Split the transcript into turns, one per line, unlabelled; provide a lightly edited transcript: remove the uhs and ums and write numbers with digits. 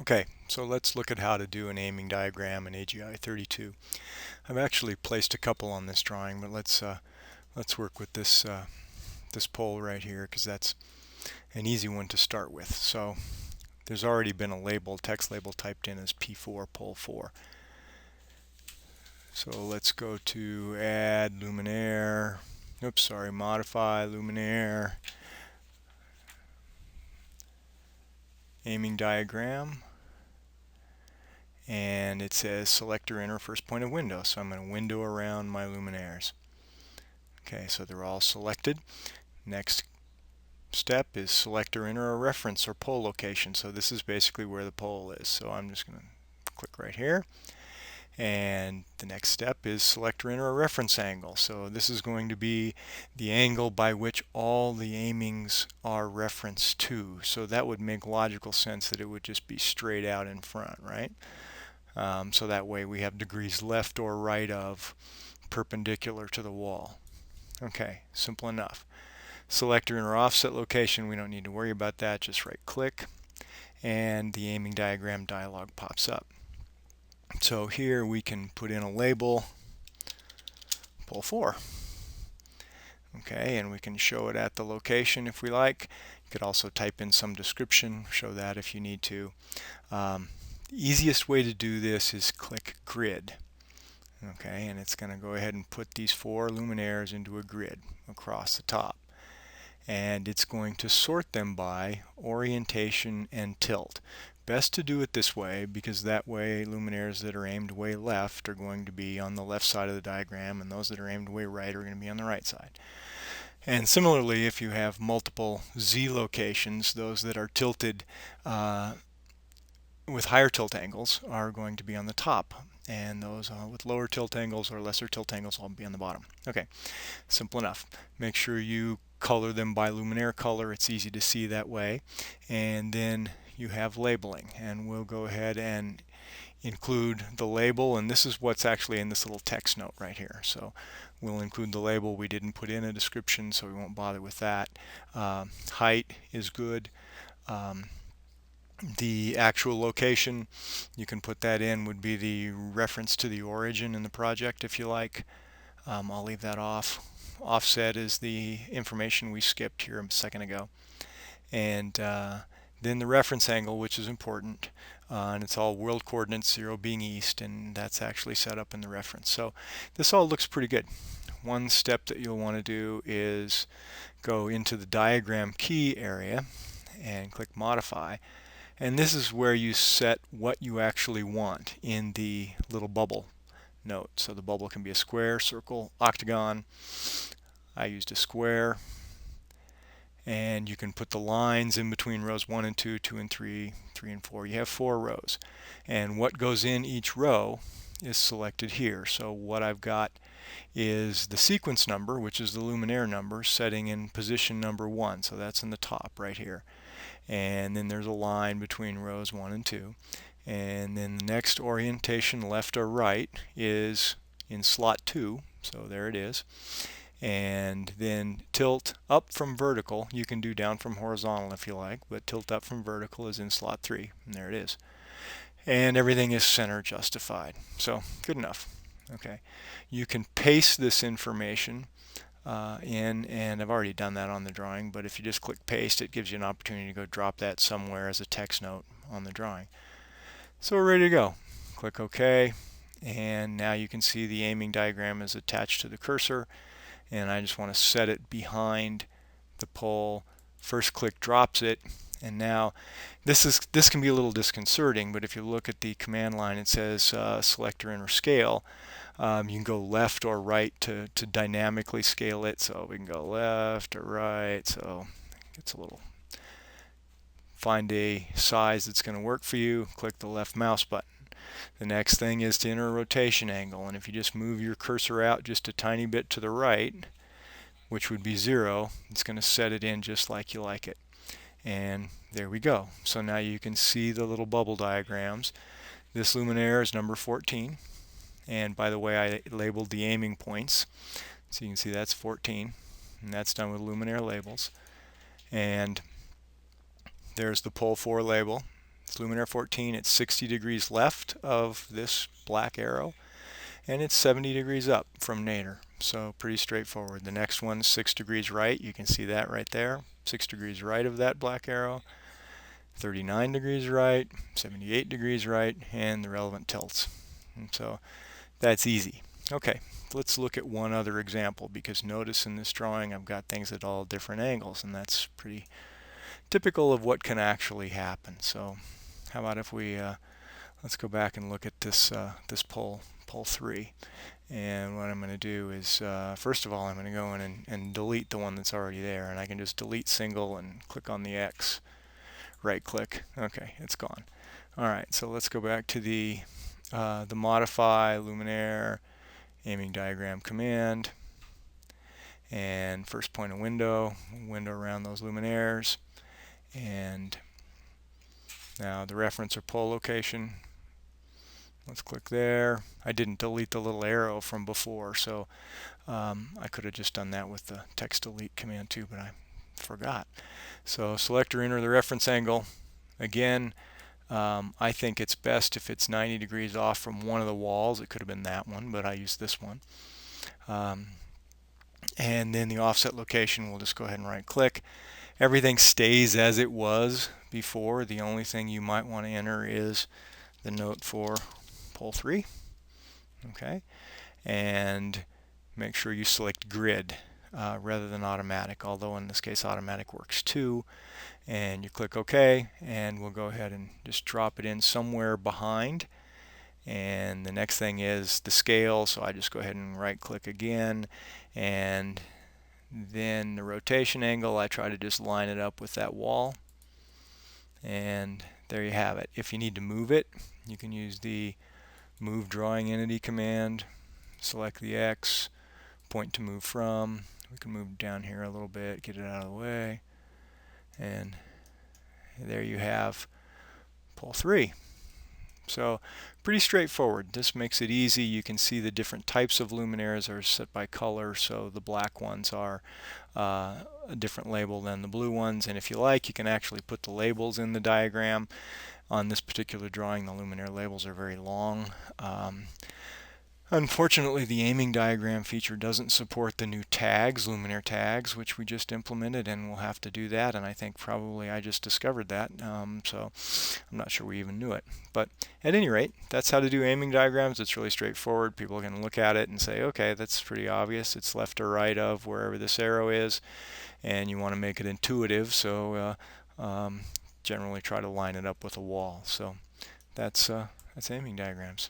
Okay, so let's look at how to do an aiming diagram in AGi32. I've actually placed a couple on this drawing, but let's work with this pole right here because that's an easy one to start with. So there's already been a label, text label typed in as P4 pole 4. So let's go to add luminaire. Oops, sorry, modify luminaire, aiming diagram. And it says selector enter first point of window, so I'm going to window around my luminaires. Okay, so they're all selected. Next step is selector enter a reference or pole location. So this is basically where the pole is. So I'm just going to click right here. And the next step is selector enter a reference angle. So this is going to be the angle by which all the aimings are referenced to. So that would make logical sense that it would just be straight out in front, right? So that way we have degrees left or right of perpendicular to the wall. Okay, simple enough. Selector enter offset location, we don't need to worry about that, just right click and the aiming diagram dialog pops up. So here we can put in a label, pole 4. Okay, and we can show it at the location if we like. You could also type in some description, show that if you need to. The easiest way to do this is click grid. Okay, and it's going to go ahead and put these 4 luminaires into a grid across the top. And it's going to sort them by orientation and tilt. Best to do it this way because that way luminaires that are aimed way left are going to be on the left side of the diagram, and those that are aimed way right are going to be on the right side. And similarly, if you have multiple Z locations, those that are tilted with higher tilt angles are going to be on the top, and those with lower tilt angles or lesser tilt angles will be on the bottom. Okay, simple enough. Make sure you color them by luminaire color. It's easy to see that way. And then you have labeling, and we'll go ahead and include the label, and this is what's actually in this little text note right here. So we'll include the label. We didn't put in a description, so we won't bother with that. Height is good. The actual location, you can put that in, would be the reference to the origin in the project if you like. I'll leave that off. Offset is the information we skipped here a second ago. And then the reference angle, which is important, and it's all world coordinates, 0 being east, and that's actually set up in the reference. So this all looks pretty good. One step that you'll want to do is go into the diagram key area and click modify. And this is where you set what you actually want in the little bubble note. So the bubble can be a square, circle, octagon. I used a square. And you can put the lines in between rows 1 and 2, 2 and 3, 3 and 4. You have 4 rows. And what goes in each row is selected here. So what I've got is the sequence number, which is the luminaire number, setting in position number 1. So that's in the top right here. And then there's a line between rows 1 and 2. And then the next orientation, left or right, is in slot 2. So there it is. And then tilt up from vertical, you can do down from horizontal if you like, but tilt up from vertical is in slot 3, and there it is. And everything is center justified. So good enough. Okay, you can paste this information in, and I've already done that on the drawing, but if you just click paste, it gives you an opportunity to go drop that somewhere as a text note on the drawing. So we're ready to go. Click OK, and now you can see the aiming diagram is attached to the cursor, and I just want to set it behind the pole. First click drops it, and now this can be a little disconcerting, but if you look at the command line, it says selector enter scale. You can go left or right to dynamically scale it, so we can go left or right, so it's a little. Find a size that's going to work for you, click the left mouse button. The next thing is to enter a rotation angle, and if you just move your cursor out just a tiny bit to the right, which would be 0, it's going to set it in just like you like it. And there we go. So now you can see the little bubble diagrams. This luminaire is number 14, and by the way, I labeled the aiming points, so you can see that's 14, and that's done with luminaire labels. And there's the pole 4 label. It's luminaire 14. It's 60 degrees left of this black arrow, and it's 70 degrees up from nadir. So pretty straightforward. The next one's 6 degrees right. You can see that right there. 6 degrees right of that black arrow. 39 degrees right, 78 degrees right, and the relevant tilts. And so that's easy. Okay, let's look at one other example, because notice in this drawing I've got things at all different angles, and that's pretty typical of what can actually happen. So how about if we let's go back and look at this this pole 3. And what I'm going to do is, first of all, I'm going to go in and delete the one that's already there, and I can just delete single and click on the X. Right click. Okay, it's gone. All right, so let's go back to the modify luminaire aiming diagram command, and first point a window around those luminaires, and now the reference or pole location. Let's click there. I didn't delete the little arrow from before, so I could have just done that with the text delete command too, but I forgot. So select or enter the reference angle. Again, I think it's best if it's 90 degrees off from one of the walls. It could have been that one, but I used this one. And then the offset location, we'll just go ahead and right click. Everything stays as it was before. The only thing you might want to enter is the note for pole 3. Okay, and make sure you select grid rather than automatic, although in this case automatic works too. And you click OK, and we'll go ahead and just drop it in somewhere behind. And the next thing is the scale, so I just go ahead and right click again, and then the rotation angle, I try to just line it up with that wall, and there you have it. If you need to move it, you can use the move drawing entity command, select the X, point to move from. We can move down here a little bit, get it out of the way, and there you have pole 3. So pretty straightforward. This makes it easy. You can see the different types of luminaires are set by color, so the black ones are a different label than the blue ones, and if you like, you can actually put the labels in the diagram. On this particular drawing, the luminaire labels are very long. Unfortunately, the aiming diagram feature doesn't support the new tags, luminaire tags, which we just implemented, and we'll have to do that, and I think probably I just discovered that, so I'm not sure we even knew it. But at any rate, that's how to do aiming diagrams. It's really straightforward. People can look at it and say, okay, that's pretty obvious. It's left or right of wherever this arrow is, and you want to make it intuitive, so generally try to line it up with a wall. So that's aiming diagrams.